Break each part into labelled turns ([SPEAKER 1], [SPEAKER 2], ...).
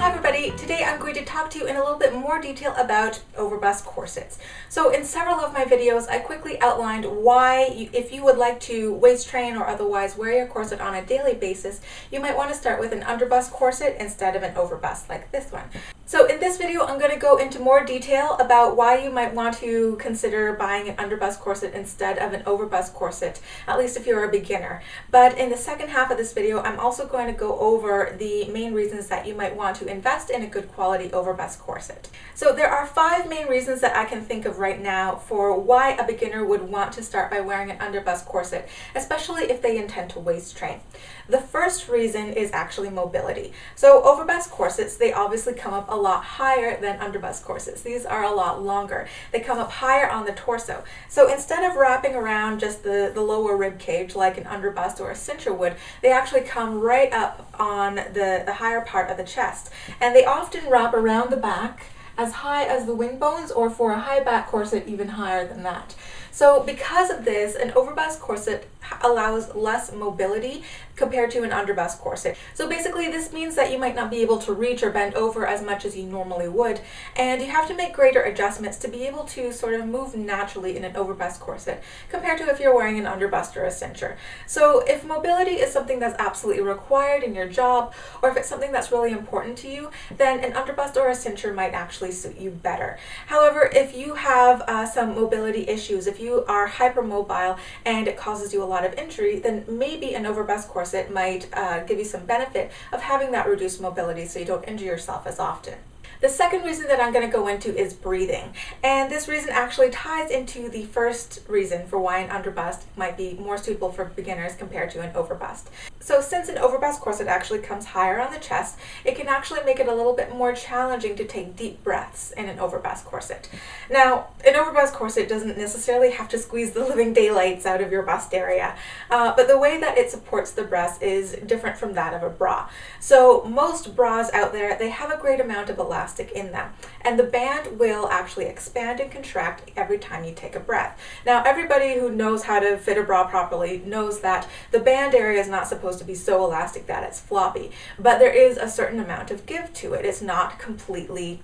[SPEAKER 1] Hi everybody, today I'm going to talk to you in a little bit more detail about overbust corsets. So in several of my videos I quickly outlined why if you would like to waist train or otherwise wear your corset on a daily basis, you might want to start with an underbust corset instead of an overbust like this one. So in this video I'm going to go into more detail about why you might want to consider buying an underbust corset instead of an overbust corset, at least if you're a beginner. But in the second half of this video I'm also going to go over the main reasons that you might want to invest in a good quality overbust corset. So there are 5 main reasons that I can think of right now for why a beginner would want to start by wearing an underbust corset, especially if they intend to waist train. The first reason is actually mobility. So overbust corsets, they obviously come up a lot higher than underbust corsets. These are a lot longer. They come up higher on the torso. So instead of wrapping around just the lower rib cage like an underbust or a cincher would, they actually come right up on the higher part of the chest. And they often wrap around the back as high as the wing bones, or for a high back corset even higher than that. So because of this, an overbust corset allows less mobility compared to an underbust corset. So basically this means that you might not be able to reach or bend over as much as you normally would, and you have to make greater adjustments to be able to sort of move naturally in an overbust corset compared to if you're wearing an underbust or a cincher. So if mobility is something that's absolutely required in your job, or if it's something that's really important to you, then an underbust or a cincher might actually suit you better. However, if you have some mobility issues, if you are hypermobile and it causes you a lot of injury, then maybe an overbust corset might give you some benefit of having that reduced mobility so you don't injure yourself as often. The second reason that I'm going to go into is breathing, and this reason actually ties into the first reason for why an underbust might be more suitable for beginners compared to an overbust. So since an overbust corset actually comes higher on the chest, it can actually make it a little bit more challenging to take deep breaths in an overbust corset. Now, an overbust corset doesn't necessarily have to squeeze the living daylights out of your bust area, but the way that it supports the breast is different from that of a bra. So most bras out there, they have a great amount of elastic in them, and the band will actually expand and contract every time you take a breath. Now, everybody who knows how to fit a bra properly knows that the band area is not supposed to be so elastic that it's floppy, but there is a certain amount of give to it. It's not completely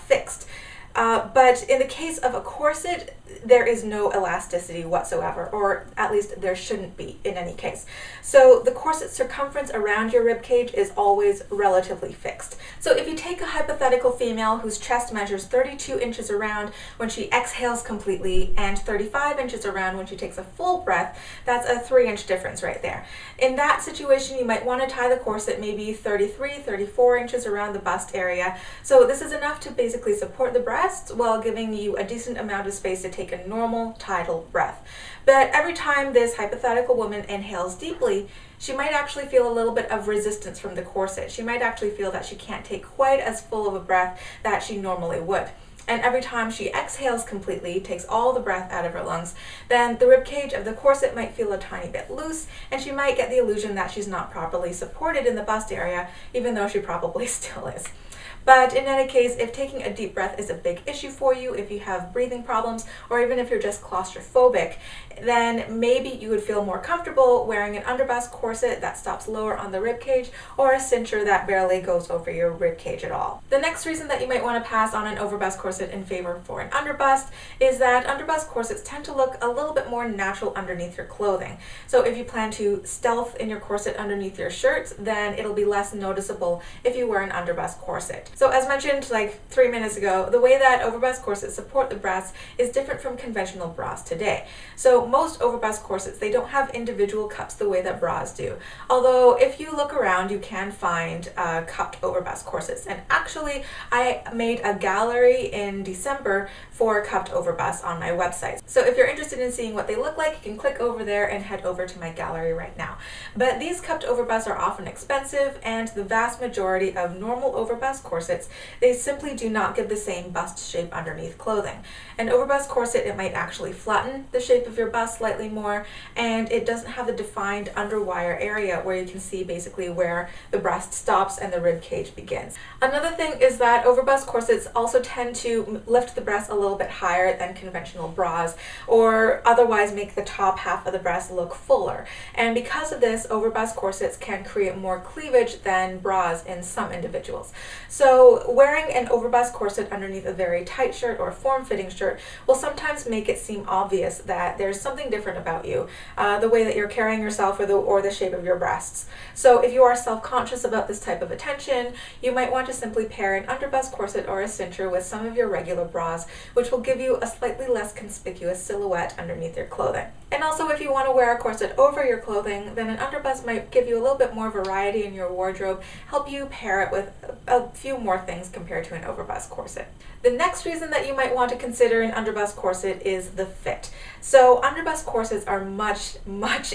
[SPEAKER 1] fixed. But in the case of a corset, there is no elasticity whatsoever, or at least there shouldn't be in any case. So the corset circumference around your rib cage is always relatively fixed. So if you take a hypothetical female whose chest measures 32 inches around when she exhales completely and 35 inches around when she takes a full breath, that's a 3-inch difference right there. In that situation, you might want to tie the corset maybe 33, 34 inches around the bust area. So this is enough to basically support the breasts while giving you a decent amount of space to take a normal tidal breath. But every time this hypothetical woman inhales deeply, she might actually feel a little bit of resistance from the corset. She might actually feel that she can't take quite as full of a breath that she normally would. And every time she exhales completely, takes all the breath out of her lungs, then the ribcage of the corset might feel a tiny bit loose, and she might get the illusion that she's not properly supported in the bust area, even though she probably still is. But in any case, if taking a deep breath is a big issue for you, if you have breathing problems, or even if you're just claustrophobic, then maybe you would feel more comfortable wearing an underbust corset that stops lower on the ribcage, or a cincher that barely goes over your ribcage at all. The next reason that you might want to pass on an overbust corset in favor for an underbust is that underbust corsets tend to look a little bit more natural underneath your clothing. So if you plan to stealth in your corset underneath your shirts, then it'll be less noticeable if you wear an underbust corset. So as mentioned like 3 minutes ago, the way that overbust corsets support the breasts is different from conventional bras today. So most overbust corsets, they don't have individual cups the way that bras do. Although if you look around, you can find cupped overbust corsets. And actually, I made a gallery in December for cupped overbusts on my website. So if you're interested in seeing what they look like, you can click over there and head over to my gallery right now. But these cupped overbusts are often expensive, and the vast majority of normal overbust corsets corsets, they simply do not give the same bust shape underneath clothing. An overbust corset, it might actually flatten the shape of your bust slightly more, and it doesn't have the defined underwire area where you can see basically where the breast stops and the rib cage begins. Another thing is that overbust corsets also tend to lift the breast a little bit higher than conventional bras, or otherwise make the top half of the breast look fuller. And because of this, overbust corsets can create more cleavage than bras in some individuals. So wearing an overbust corset underneath a very tight shirt or form-fitting shirt will sometimes make it seem obvious that there's something different about you, the way that you're carrying yourself or the shape of your breasts. So if you are self-conscious about this type of attention, you might want to simply pair an underbust corset or a cincher with some of your regular bras, which will give you a slightly less conspicuous silhouette underneath your clothing. And also, if you want to wear a corset over your clothing, then an underbust might give you a little bit more variety in your wardrobe, help you pair it with a few more things compared to an overbust corset. The next reason that you might want to consider an underbust corset is the fit. So underbust corsets are much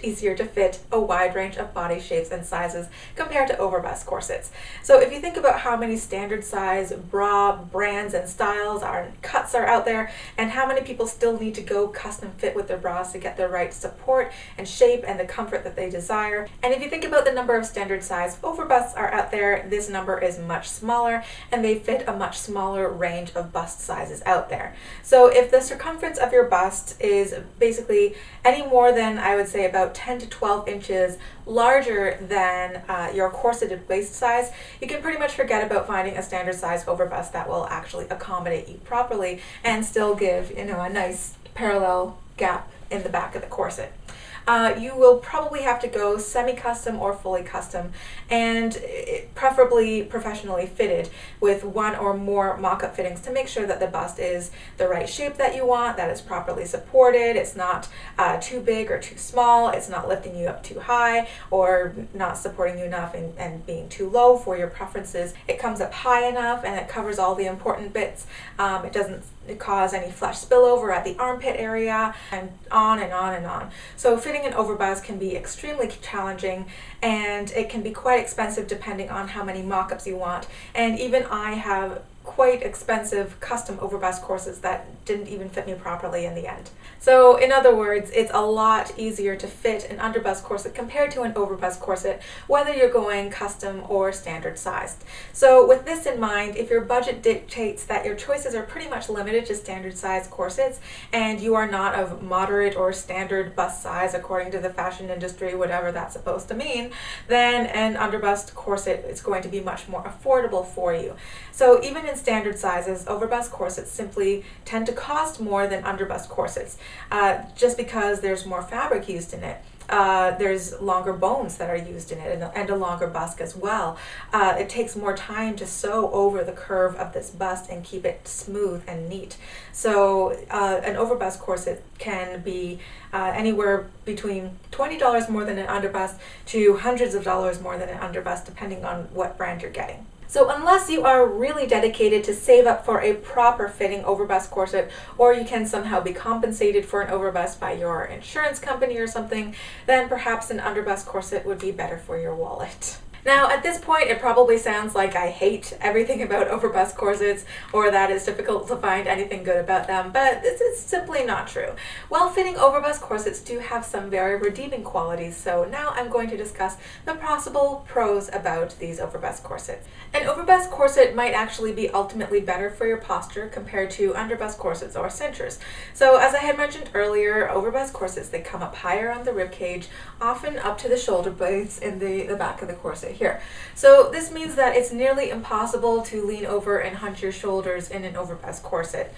[SPEAKER 1] easier to fit a wide range of body shapes and sizes compared to overbust corsets. So if you think about how many standard size bra brands and styles cuts are out there, and how many people still need to go custom fit with their bras to get the right support and shape and the comfort that they desire. And if you think about the number of standard size overbusts are out there, this number is much smaller, and they fit a much smaller range of bust sizes out there. So if the circumference of your bust is basically any more than, I would say, about 10 to 12 inches larger than your corseted waist size, you can pretty much forget about finding a standard size overbust that will actually accommodate you properly and still give, a nice parallel gap in the back of the corset. You will probably have to go semi-custom or fully custom, and preferably professionally fitted with one or more mock-up fittings to make sure that the bust is the right shape that you want, that it's properly supported, it's not too big or too small, it's not lifting you up too high or not supporting you enough and being too low for your preferences. It comes up high enough and it covers all the important bits. It doesn't cause any flesh spillover at the armpit area, and on and on and on. So fitting an overbust can be extremely challenging, and it can be quite expensive depending on how many mock-ups you want. And even I have quite expensive custom overbust corsets that didn't even fit me properly in the end. So in other words, it's a lot easier to fit an underbust corset compared to an overbust corset, whether you're going custom or standard sized. So with this in mind, if your budget dictates that your choices are pretty much limited to standard size corsets, and you are not of moderate or standard bust size according to the fashion industry, whatever that's supposed to mean, then an underbust corset is going to be much more affordable for you. So even in standard sizes, overbust corsets simply tend to cost more than underbust corsets, just because there's more fabric used in it. There's longer bones that are used in it, and a longer bust as well. It takes more time to sew over the curve of this bust and keep it smooth and neat. So an overbust corset can be anywhere between $20 more than an underbust to hundreds of dollars more than an underbust, depending on what brand you're getting. So unless you are really dedicated to save up for a proper fitting overbust corset, or you can somehow be compensated for an overbust by your insurance company or something, then perhaps an underbust corset would be better for your wallet. Now, at this point, it probably sounds like I hate everything about overbust corsets, or that it's difficult to find anything good about them, but this is simply not true. Well-fitting overbust corsets do have some very redeeming qualities, so now I'm going to discuss the possible pros about these overbust corsets. An overbust corset might actually be ultimately better for your posture compared to underbust corsets or cinchers. So as I had mentioned earlier, overbust corsets, they come up higher on the rib cage, often up to the shoulder blades in the back of the corset here. So this means that it's nearly impossible to lean over and hunch your shoulders in an overbust corset.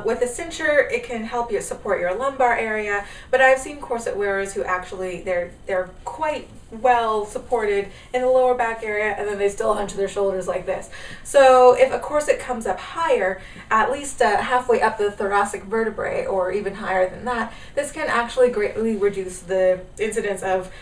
[SPEAKER 1] With a cincher, it can help you support your lumbar area, but I've seen corset wearers who actually, they're quite well supported in the lower back area, and then they still hunch their shoulders like this. So if a corset comes up higher, at least halfway up the thoracic vertebrae, or even higher than that, this can actually greatly reduce the incidence of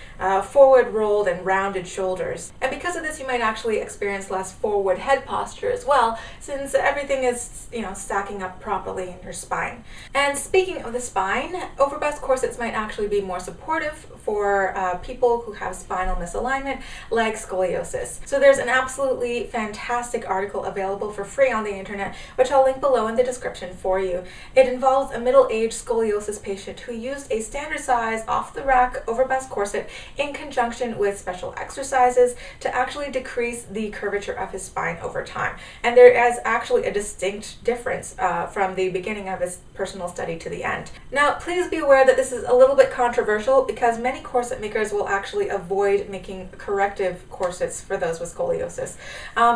[SPEAKER 1] forward rolled and rounded shoulders. And because of this, you might actually experience less forward head posture as well, since everything is, stacking up properly in your spine. And speaking of the spine, overbust corsets might actually be more supportive for people who have spinal misalignment like scoliosis. So there's an absolutely fantastic article available for free on the internet, which I'll link below in the description for you. It involves a middle-aged scoliosis patient who used a standard size off-the-rack overbust corset in conjunction with special exercises to actually decrease the curvature of his spine over time. And there is actually a distinct difference from the beginning of his personal study to the end. Now, please be aware that this is a little bit controversial because many corset makers will actually avoid making corrective corsets for those with scoliosis.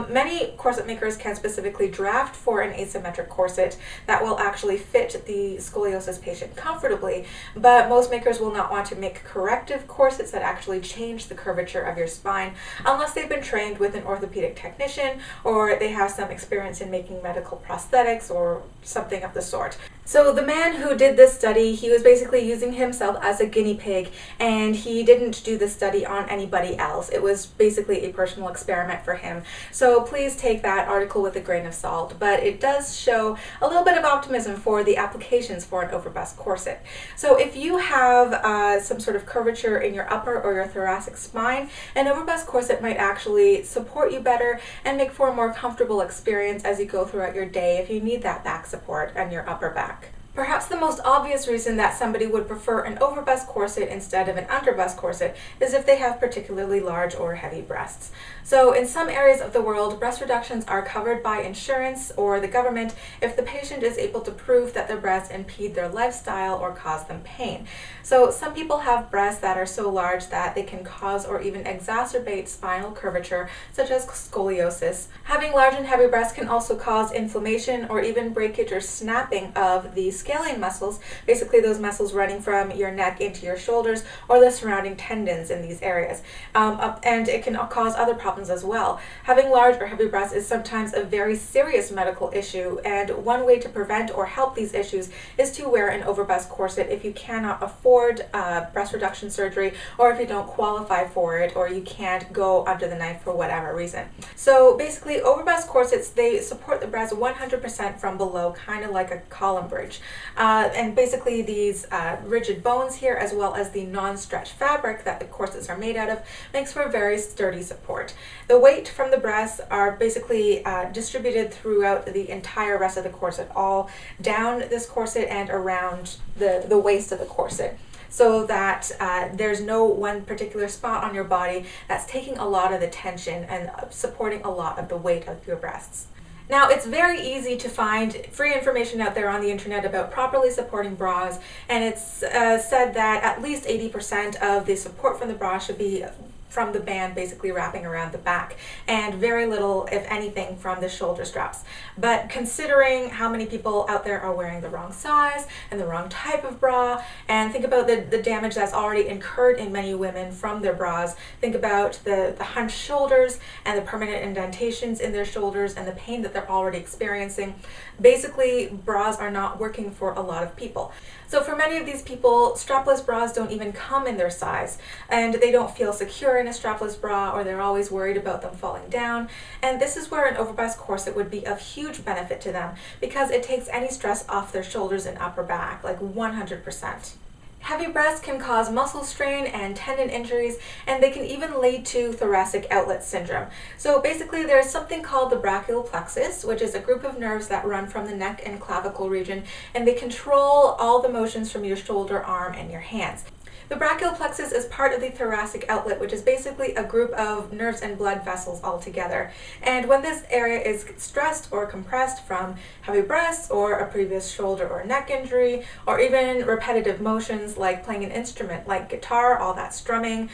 [SPEAKER 1] Many corset makers can specifically draft for an asymmetric corset that will actually fit the scoliosis patient comfortably, but most makers will not want to make corrective corsets that actually change the curvature of your spine unless they've been trained with an orthopedic technician or they have some experience in making medical prosthetics or something of the sort. So the man who did this study, he was basically using himself as a guinea pig, and he didn't do the study on anybody else. It was basically a personal experiment for him. So please take that article with a grain of salt, but it does show a little bit of optimism for the applications for an overbust corset. So if you have some sort of curvature in your upper or your thoracic spine, an overbust corset might actually support you better and make for a more comfortable experience as you go throughout your day if you need that back support and your upper back. Perhaps the most obvious reason that somebody would prefer an overbust corset instead of an underbust corset is if they have particularly large or heavy breasts. So in some areas of the world, breast reductions are covered by insurance or the government if the patient is able to prove that their breasts impede their lifestyle or cause them pain. So some people have breasts that are so large that they can cause or even exacerbate spinal curvature, such as scoliosis. Having large and heavy breasts can also cause inflammation or even breakage or snapping of the scalene muscles, basically those muscles running from your neck into your shoulders or the surrounding tendons in these areas. And it can cause other problems as well. Having large or heavy breasts is sometimes a very serious medical issue, and one way to prevent or help these issues is to wear an overbust corset if you cannot afford breast reduction surgery, or if you don't qualify for it, or you can't go under the knife for whatever reason. So basically, overbust corsets, they support the breast 100% from below, kind of like a column bridge. And basically these rigid bones here, as well as the non-stretch fabric that the corsets are made out of, makes for very sturdy support. The weight from the breasts are basically distributed throughout the entire rest of the corset, all down this corset and around the waist of the corset, so that there's no one particular spot on your body that's taking a lot of the tension and supporting a lot of the weight of your breasts. Now, it's very easy to find free information out there on the internet about properly supporting bras, and it's said that at least 80% of the support from the bra should be from the band basically wrapping around the back, and very little, if anything, from the shoulder straps. But considering how many people out there are wearing the wrong size and the wrong type of bra, and think about the damage that's already incurred in many women from their bras, think about the hunched shoulders and the permanent indentations in their shoulders and the pain that they're already experiencing. Basically, bras are not working for a lot of people. So for many of these people, strapless bras don't even come in their size, and they don't feel secure in a strapless bra, or they're always worried about them falling down. And this is where an overbust corset would be of huge benefit to them, because it takes any stress off their shoulders and upper back, like 100%. Heavy breasts can cause muscle strain and tendon injuries, and they can even lead to thoracic outlet syndrome. So basically, there's something called the brachial plexus, which is a group of nerves that run from the neck and clavicle region, and they control all the motions from your shoulder, arm, and your hands. The brachial plexus is part of the thoracic outlet, which is basically a group of nerves and blood vessels all together. And when this area is stressed or compressed from heavy breaths or a previous shoulder or neck injury, or even repetitive motions like playing an instrument like guitar, all that strumming,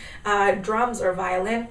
[SPEAKER 1] drums or violin,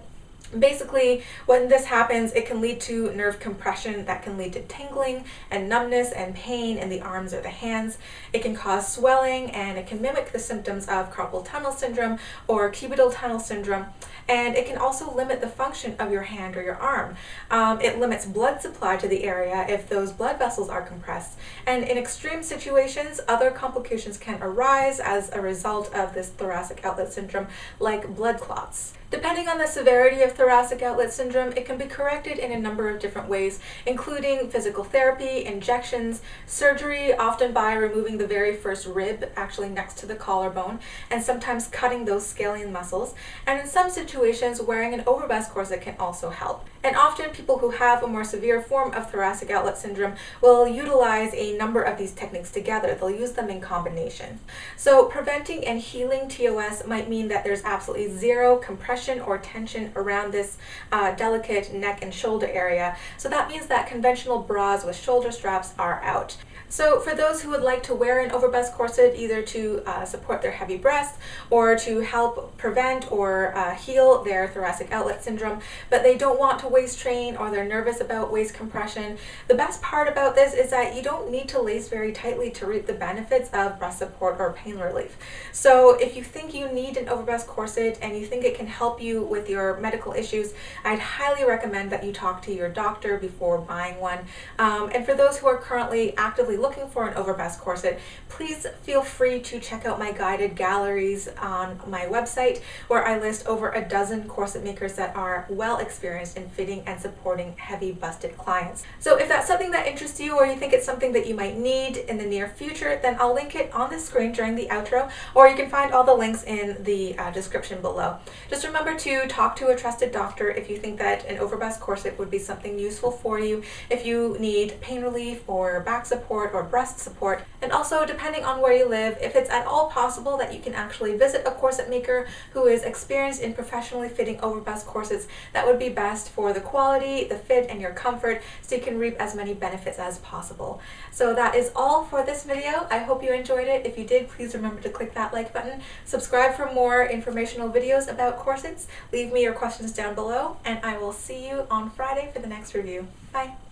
[SPEAKER 1] basically, when this happens, it can lead to nerve compression that can lead to tingling and numbness and pain in the arms or the hands. It can cause swelling, and it can mimic the symptoms of carpal tunnel syndrome or cubital tunnel syndrome. And it can also limit the function of your hand or your arm. It limits blood supply to the area if those blood vessels are compressed. And in extreme situations, other complications can arise as a result of this thoracic outlet syndrome, like blood clots. Depending on the severity of thoracic outlet syndrome, it can be corrected in a number of different ways, including physical therapy, injections, surgery, often by removing the very first rib, actually next to the collarbone, and sometimes cutting those scalene muscles. And in some situations, wearing an overbust corset can also help. And often people who have a more severe form of thoracic outlet syndrome will utilize a number of these techniques together. They'll use them in combination. So preventing and healing TOS might mean that there's absolutely zero compression or tension around this delicate neck and shoulder area. So that means that conventional bras with shoulder straps are out. So for those who would like to wear an overbust corset, either to support their heavy breasts or to help prevent or heal their thoracic outlet syndrome, but they don't want to waist train or they're nervous about waist compression, the best part about this is that you don't need to lace very tightly to reap the benefits of breast support or pain relief. So if you think you need an overbust corset and you think it can help you with your medical issues, I'd highly recommend that you talk to your doctor before buying one. And for those who are currently actively looking for an overbust corset, please feel free to check out my guided galleries on my website, where I list over a dozen corset makers that are well experienced in fitting and supporting heavy busted clients. So if that's something that interests you, or you think it's something that you might need in the near future, then I'll link it on the screen during the outro, or you can find all the links in the description below. Just remember to talk to a trusted doctor if you think that an overbust corset would be something useful for you, if you need pain relief or back support or breast support. And also, depending on where you live, if it's at all possible that you can actually visit a corset maker who is experienced in professionally fitting overbust corsets, that would be best for the quality, the fit, and your comfort, so you can reap as many benefits as possible. So that is all for this video. I hope you enjoyed it. If you did, please remember to click that like button, subscribe for more informational videos about corsets, leave me your questions down below, and I will see you on Friday for the next review. Bye!